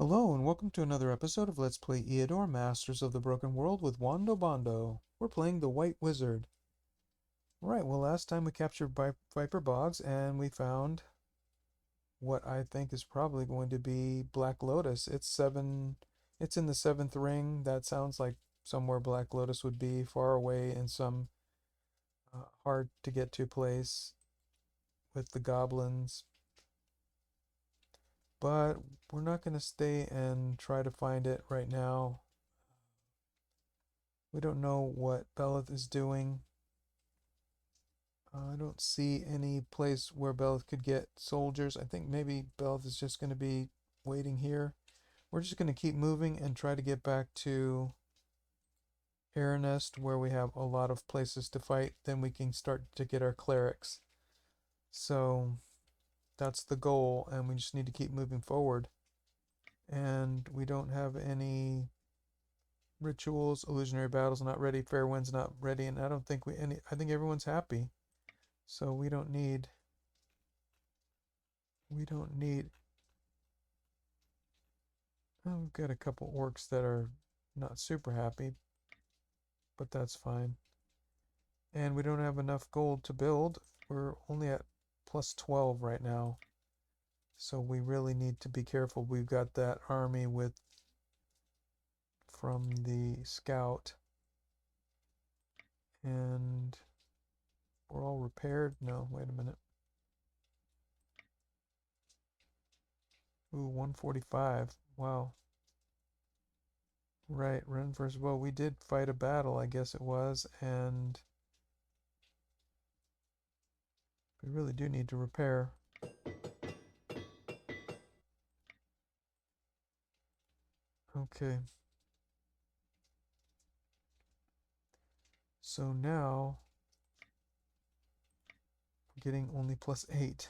Hello and welcome to another episode of Let's Play Eador, Masters of the Broken World with Wando Bondo. We're playing the White Wizard. Right, well last time we captured Viper Boggs and we found what I think is probably going to be Black Lotus. It's in the seventh ring. That sounds like somewhere Black Lotus would be, far away in some hard to get to place with the goblins. But we're not going to stay and try to find it right now. We don't know what Belith is doing. I don't see any place where Belith could get soldiers. I think maybe Belith is just going to be waiting here. We're just going to keep moving and try to get back to Aranest where we have a lot of places to fight. Then we can start to get our clerics. So that's the goal, and we just need to keep moving forward. And we don't have any rituals, illusionary battles not ready, fair winds not ready, and I don't think I think everyone's happy. So we don't need oh, we've got a couple orcs that are not super happy, but that's fine. And we don't have enough gold to build. We're only at plus 12 right now. So we really need to be careful. We've got that army with from the scout. And we're all repaired. No, wait a minute. Ooh, 145. Wow. Right, run first. Well, we did fight a battle, I guess it was, and we really do need to repair. Okay. So now we're getting only plus 8.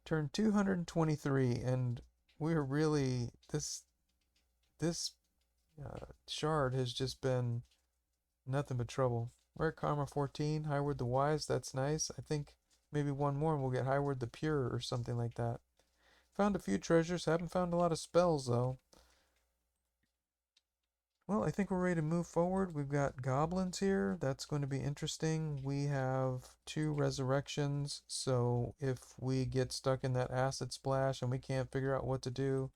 Turn 223, and we're really this shard has just been nothing but trouble. We're at Karma 14, Highward the Wise, that's nice. I think maybe one more and we'll get Highward the Pure or something like that. Found a few treasures, haven't found a lot of spells though. Well, I think we're ready to move forward. We've got goblins here. That's going to be interesting. We have 2 resurrections, so if we get stuck in that acid splash and we can't figure out what to do,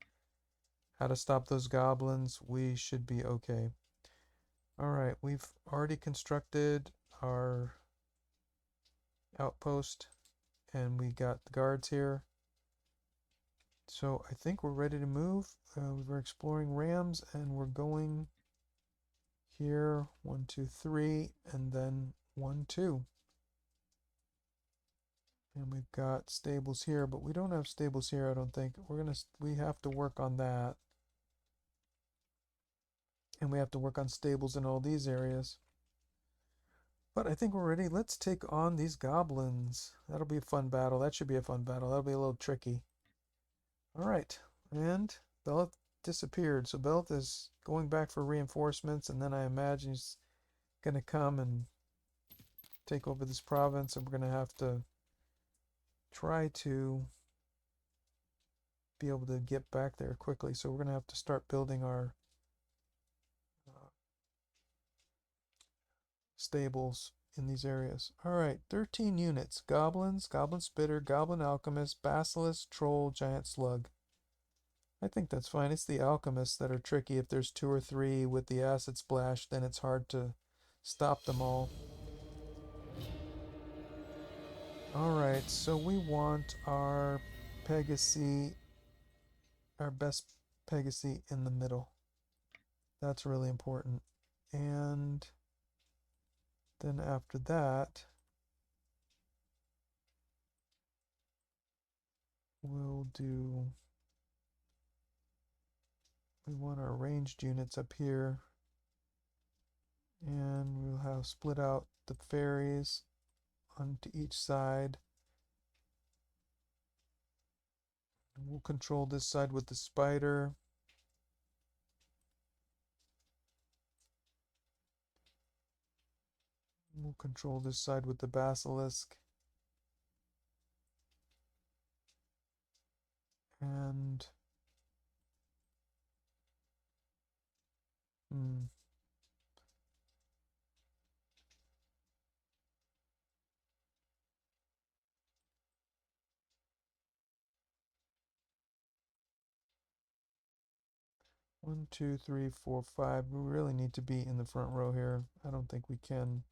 how to stop those goblins, we should be okay. Alright, we've already constructed our outpost and we got the guards here. So I think we're ready to move. We're exploring rams and we're going here 1 2 3 and then 1 2, and we've got stables here, but we don't have stables here. I don't think we have to work on that, and we have to work on stables in all these areas. But I think we're ready. Let's take on these goblins. That'll be a fun battle. That should be a fun battle. That'll be a little tricky. All right, and Belith disappeared, so Belith is going back for reinforcements, and then I imagine he's gonna come and take over this province, and we're gonna have to try to be able to get back there quickly. So we're gonna have to start building our stables in these areas. All right, 13 units. Goblins, Goblin Spitter, Goblin Alchemist, Basilisk, Troll, Giant Slug. I think that's fine. It's the alchemists that are tricky. If there's 2 or 3 with the acid splash, then it's hard to stop them all. Alright, so we want our Pegasi, our best Pegasi in the middle. That's really important. And then after that, we'll do, we want our ranged units up here. And we'll have split out the fairies onto each side. We'll control this side with the spider. We'll control this side with the basilisk. And Hmm. One, two, three, four, five. We really need to be in the front row here. I don't think we can.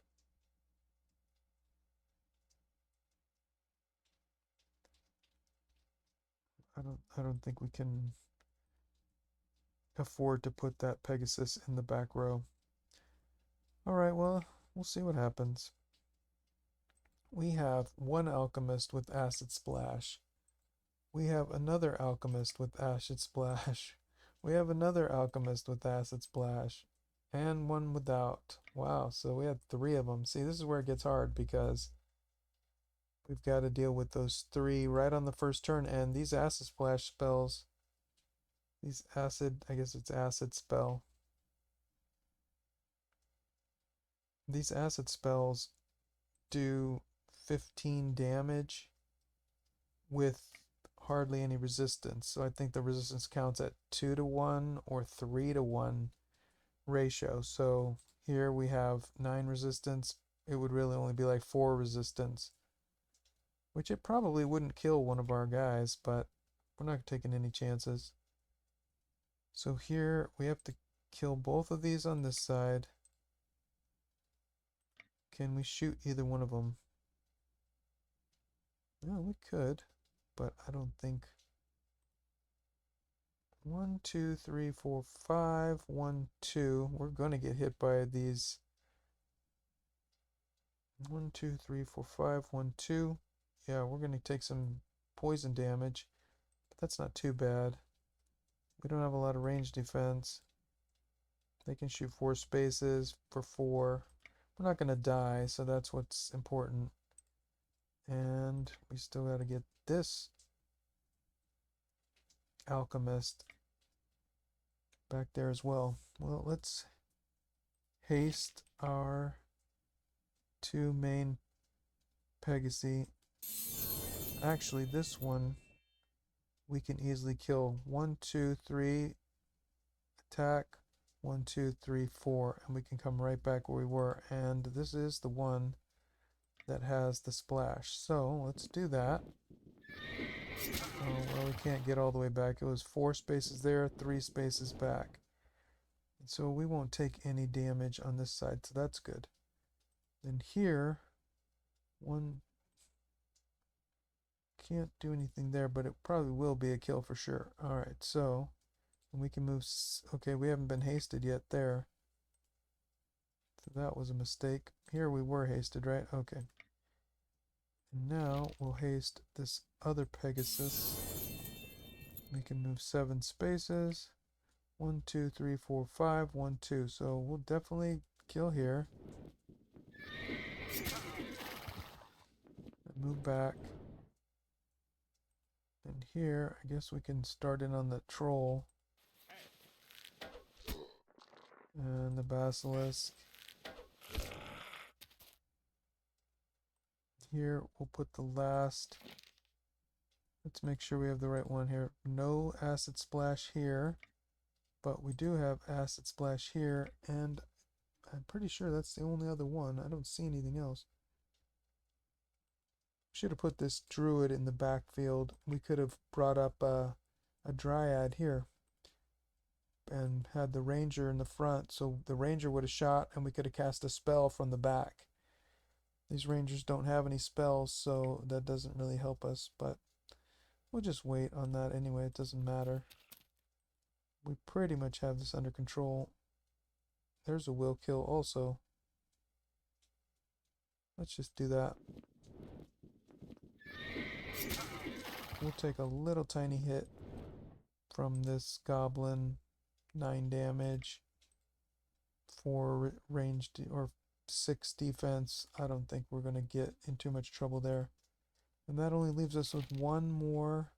I don't think we can afford to put that Pegasus in the back row. Alright, well, we'll see what happens. We have one alchemist with acid splash. We have another alchemist with acid splash. We have another alchemist with acid splash. And one without. Wow, so we had three of them. See, this is where it gets hard because we've got to deal with those three right on the first turn. And these acid splash spells, these acid, I guess it's acid spell. These acid spells do 15 damage with hardly any resistance. So I think the resistance counts at 2 to 1 or 3 to 1 ratio. So here we have 9 resistance. It would really only be like 4 resistance, which it probably wouldn't kill one of our guys, but we're not taking any chances. So here we have to kill both of these on this side. Can we shoot either one of them? Well, we could, but I don't think. 1, 2, 3, 4, 5. 1, 2. We're going to get hit by these. 1, 2, 3, 4, 5. 1, 2. Yeah, we're going to take some poison damage, but that's not too bad. We don't have a lot of range defense. They can shoot 4 spaces for 4. We're not going to die, so that's what's important. And we still got to get this alchemist back there as well. Well, let's haste our 2 main Pegasi. Actually, this one we can easily kill. 1, 2, 3, attack. 1, 2, 3, 4, and we can come right back where we were. And this is the one that has the splash. So let's do that. Oh, well, we can't get all the way back. It was 4 spaces there, 3 spaces back. And so we won't take any damage on this side, so that's good. Then here, one can't do anything there, but it probably will be a kill for sure. Alright, so we can move. Okay, we haven't been hasted yet there. So that was a mistake. Here we were hasted, right? Okay. And now we'll haste this other Pegasus. We can move 7 spaces. 1, 2, 3, 4, 5. 1, 2. So we'll definitely kill here. And move back. And here, I guess we can start in on the troll. And the basilisk. Here, we'll put the last. Let's make sure we have the right one here. No acid splash here. But we do have acid splash here. And I'm pretty sure that's the only other one. I don't see anything else. Should have put this druid in the backfield. We could have brought up a dryad here and had the ranger in the front, so the ranger would have shot and we could have cast a spell from the back. These rangers don't have any spells, so that doesn't really help us, but we'll just wait on that anyway. It doesn't matter. We pretty much have this under control. There's a will kill also. Let's just do that. We'll take a little tiny hit from this goblin. 9 damage, 4 range or 6 defense. I don't think we're going to get in too much trouble there. And that only leaves us with one more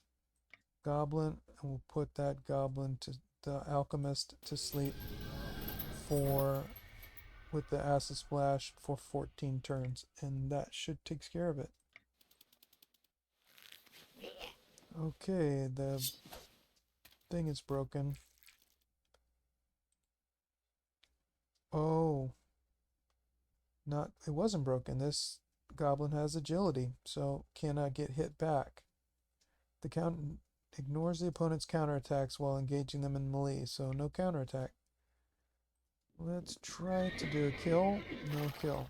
goblin, and we'll put that goblin to the alchemist to sleep with the acid splash for 14 turns, and that should take care of it. Okay, the thing is broken. Not, it wasn't broken. This goblin has agility, so cannot get hit back. The count ignores the opponent's counterattacks while engaging them in melee, so no counterattack. Let's try to do a kill. No kill.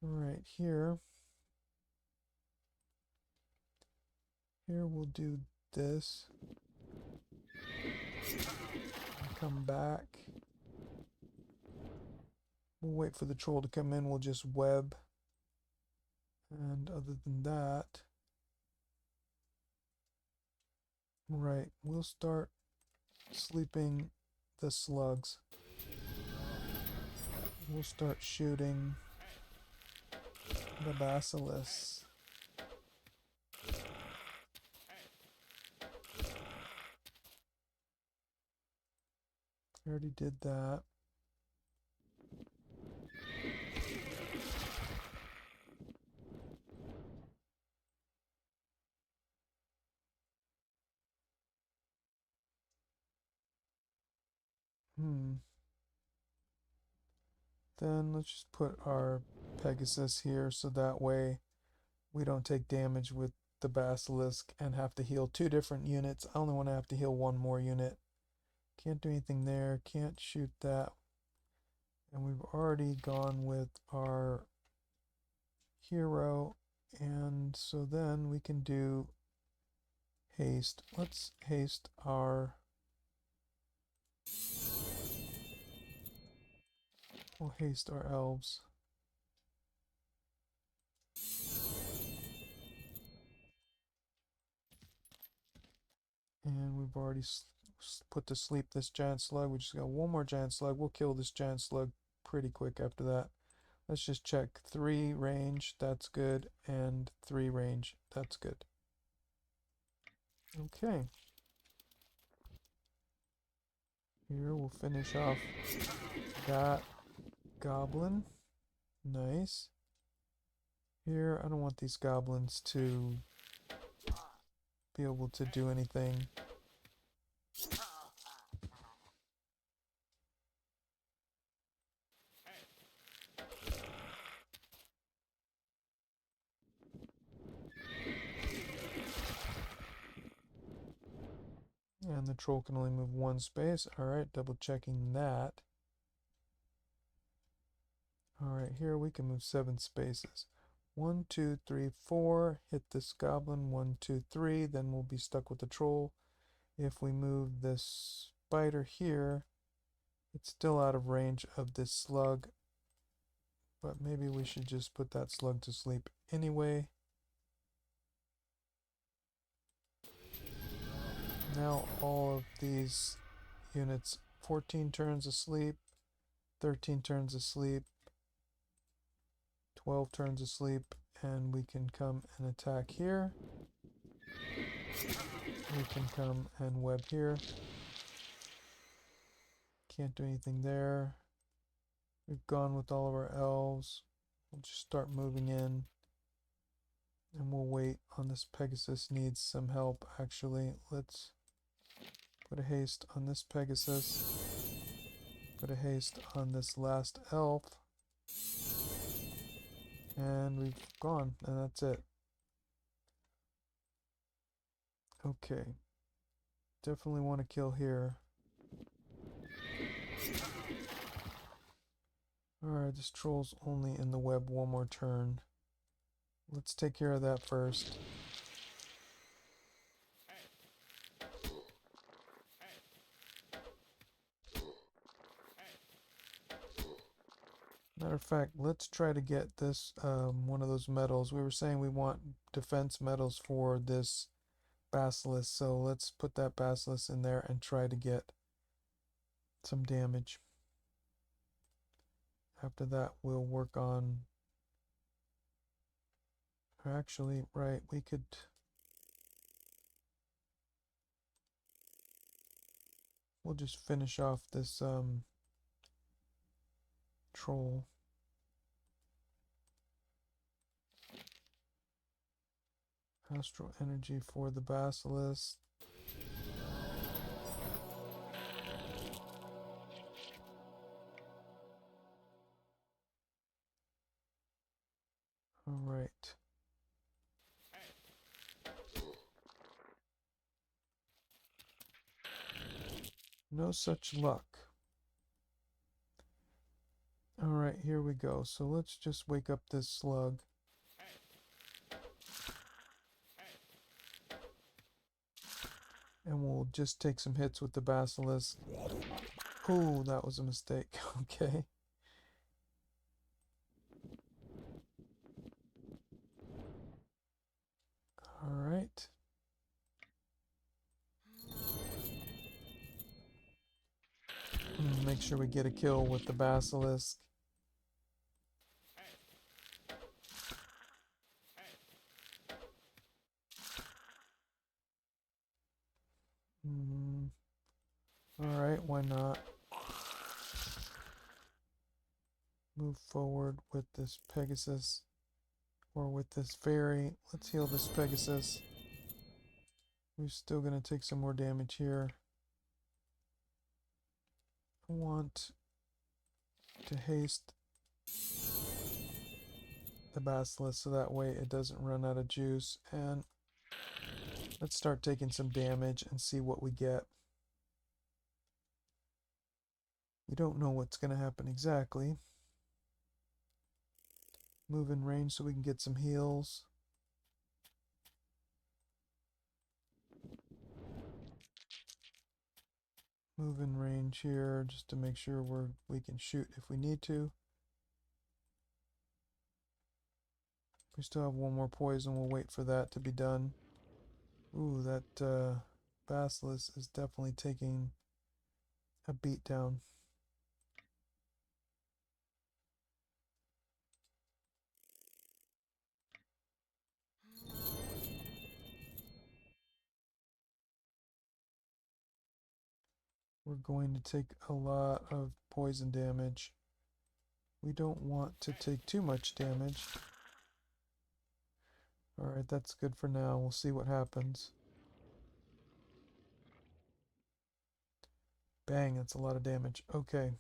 Alright, here. Here we'll do this. Come back. We'll wait for the troll to come in. We'll just web. And other than that, right, we'll start sleeping the slugs. We'll start shooting the basilisks. I already did that. Then let's just put our Pegasus here so that way we don't take damage with the basilisk and have to heal 2 different units. I only want to have to heal 1 more unit. Can't do anything there, can't shoot that. And we've already gone with our hero, and so then we can do haste. Let's haste our... We'll haste our elves. And we've already put to sleep this giant slug. We just got 1 more giant slug. We'll kill this giant slug pretty quick after that. Let's just check 3 range, that's good, and 3 range, that's good. Okay. Here we'll finish off that goblin. Nice. Here, I don't want these goblins to be able to do anything. And the troll can only move 1 space. Alright, double checking that. Alright, here we can move 7 spaces. 1, 2, 3, 4. Hit this goblin. 1, 2, 3. Then we'll be stuck with the troll. If we move this spider here, it's still out of range of this slug. But maybe we should just put that slug to sleep anyway. Now all of these units, 14 turns asleep, 13 turns asleep, 12 turns asleep, and we can come and attack here. We can come and web here. Can't do anything there. We've gone with all of our elves. We'll just start moving in. And we'll wait on this Pegasus. Needs some help actually. Let's put a haste on this Pegasus. Put a haste on this last elf. And we've gone, and that's it. Okay. Definitely want to kill here. Alright, this troll's only in the web 1 more turn. Let's take care of that first. Matter of fact, let's try to get this one of those medals. We were saying we want defense medals for this basilisk, so let's put that basilisk in there and try to get some damage. After that, we'll work on... Actually, right, we could... We'll just finish off this troll. Astral energy for the basilisk. No such luck. Alright, here we go. So let's just wake up this slug. And we'll just take some hits with the basilisk. Oh, that was a mistake. Okay. Alright. Make sure we get a kill with the basilisk. Alright, why not? Move forward with this Pegasus. Or with this fairy. Let's heal this Pegasus. We're still going to take some more damage here. I want to haste the basilisk so that way it doesn't run out of juice. And let's start taking some damage and see what we get. We don't know what's going to happen exactly. Move in range so we can get some heals. Move in range here just to make sure we can shoot if we need to. We still have one more poison. We'll wait for that to be done. Ooh, that basilisk is definitely taking a beat down. We're going to take a lot of poison damage. We don't want to take too much damage. Alright, that's good for now. We'll see what happens. Bang, that's a lot of damage. Okay.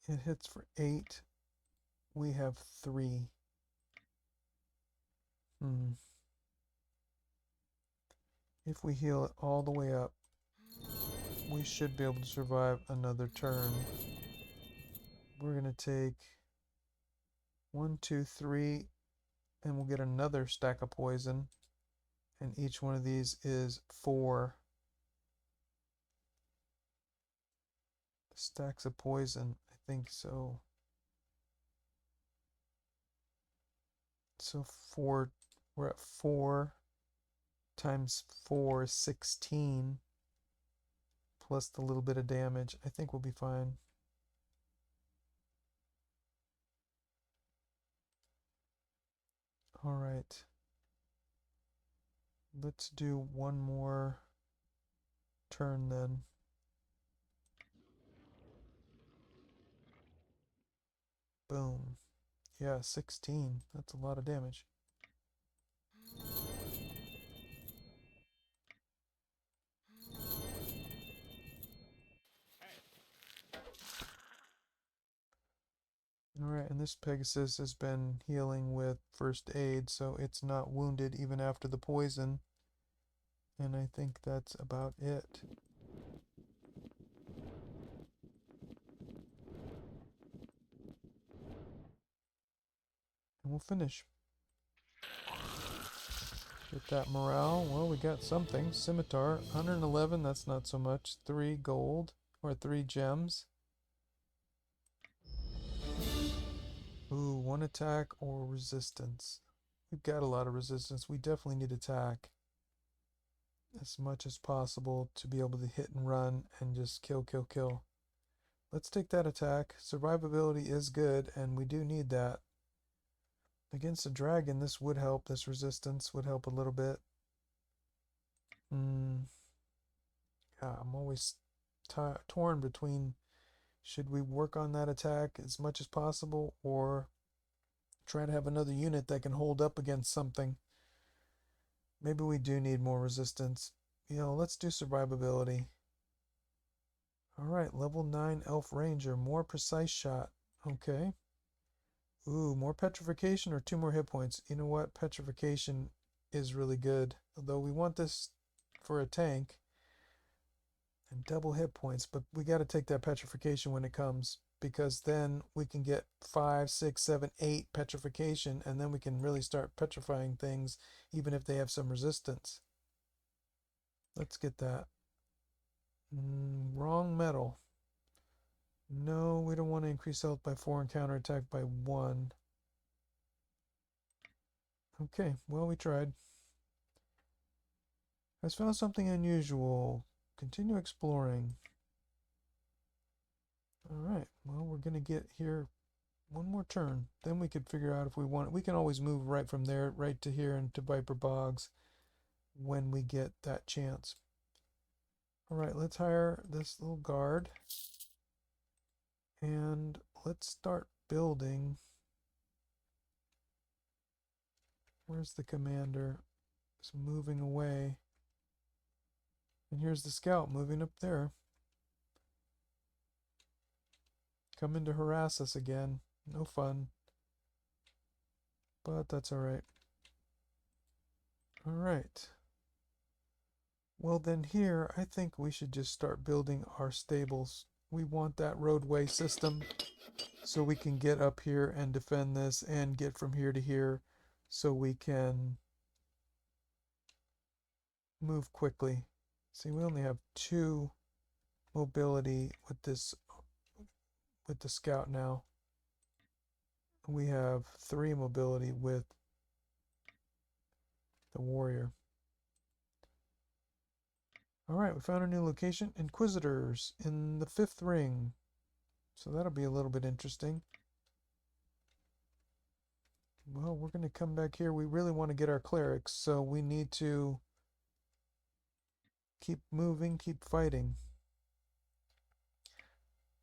It hits for 8. We have 3. If we heal it all the way up, we should be able to survive another turn. We're going to take 1, 2, 3, and we'll get another stack of poison. And each one of these is 4 stacks of poison. I think so. So 4, we're at 4 times 4 is 16. Plus the little bit of damage. I think we'll be fine. Alright. Let's do one more turn then. Boom. Yeah, 16. That's a lot of damage. Alright, and this Pegasus has been healing with first aid, so it's not wounded even after the poison. And I think that's about it. And we'll finish. Get that morale. Well, we got something. Scimitar. 111, that's not so much. 3 gold, or 3 gems. Ooh, 1 attack or resistance. We've got a lot of resistance. We definitely need attack as much as possible to be able to hit and run and just kill, kill, kill. Let's take that attack. Survivability is good, and we do need that. Against a dragon, this would help. This resistance would help a little bit. Yeah, I'm always torn between should we work on that attack as much as possible or try to have another unit that can hold up against something. Maybe we do need more resistance. You know, let's do survivability. Alright, level 9 Elf Ranger. More precise shot. Okay. Ooh, more petrification or 2 more hit points. You know what? Petrification is really good. Although we want this for a tank and double hit points, but we got to take that petrification when it comes, because then we can get 5, 6, 7, 8 petrification, and then we can really start petrifying things even if they have some resistance. Let's get that. Wrong metal. No, we don't want to increase health by 4 and counterattack by 1. Okay, well, we tried. Has found something unusual. Continue exploring. Alright, well, we're going to get here one more turn. Then we could figure out if we want it. We can always move right from there, right to here into Viper Bogs when we get that chance. Alright, let's hire this little guard. And let's start building. Where's the commander? It's moving away. And here's the scout moving up there. Coming to harass us again. No fun. But that's alright. Alright. Well then here, I think we should just start building our stables. We want that roadway system so we can get up here and defend this and get from here to here so we can move quickly. See, we only have 2 mobility with this, with the scout now. We have 3 mobility with the warrior. Alright, we found a new location. Inquisitors in the 5th ring. So that'll be a little bit interesting. Well, we're going to come back here. We really want to get our clerics, so we need to keep moving, keep fighting.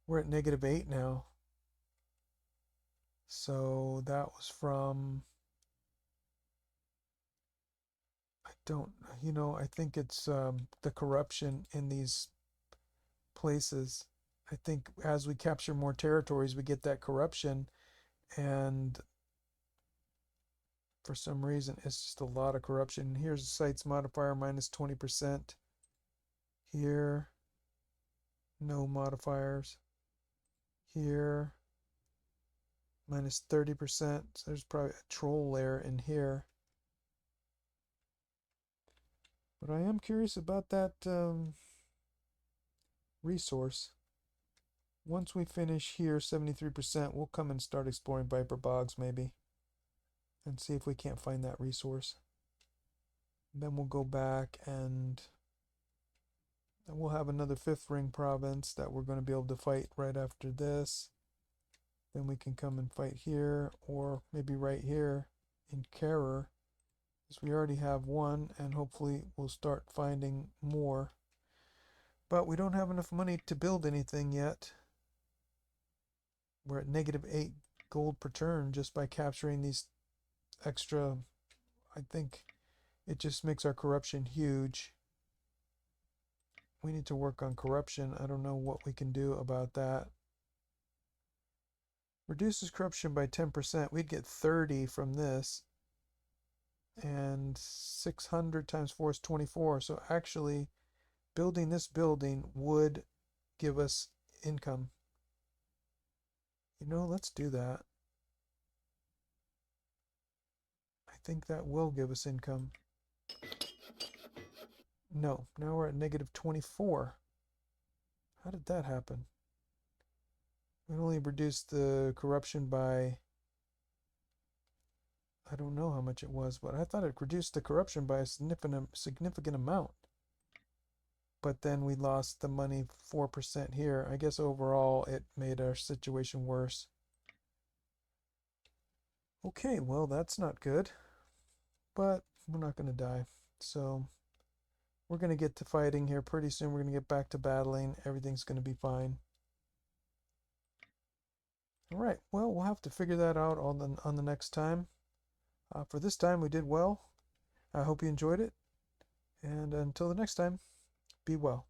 We're at -8 now. So that was from... I think it's the corruption in these places. I think as we capture more territories, we get that corruption, and for some reason, it's just a lot of corruption. Here's the site's modifier, -20%. Here, no modifiers. Here, -30%. So there's probably a troll layer in here. But I am curious about that resource. Once we finish here, 73%, we'll come and start exploring Viper Bogs maybe. And see if we can't find that resource. Then we'll go back and we'll have another 5th ring province that we're going to be able to fight right after this. Then we can come and fight here, or maybe right here in Carer, because we already have 1, and hopefully we'll start finding more. But we don't have enough money to build anything yet. We're at -8 gold per turn just by capturing these extra. I think it just makes our corruption huge. We need to work on corruption. I don't know what we can do about that. Reduces corruption by 10%. We'd get 30 from this. And 600 times 4 is 24. So actually, building this building would give us income. Let's do that. I think that will give us income. No, now we're at -24. How did that happen? We only reduced the corruption by... I don't know how much it was, but I thought it reduced the corruption by a significant amount. But then we lost the money 4% here. I guess overall it made our situation worse. Okay, well, that's not good. But we're not going to die. So we're going to get to fighting here pretty soon. We're going to get back to battling. Everything's going to be fine. Alright, well, we'll have to figure that out on the next time. For this time, we did well. I hope you enjoyed it. And until the next time, be well.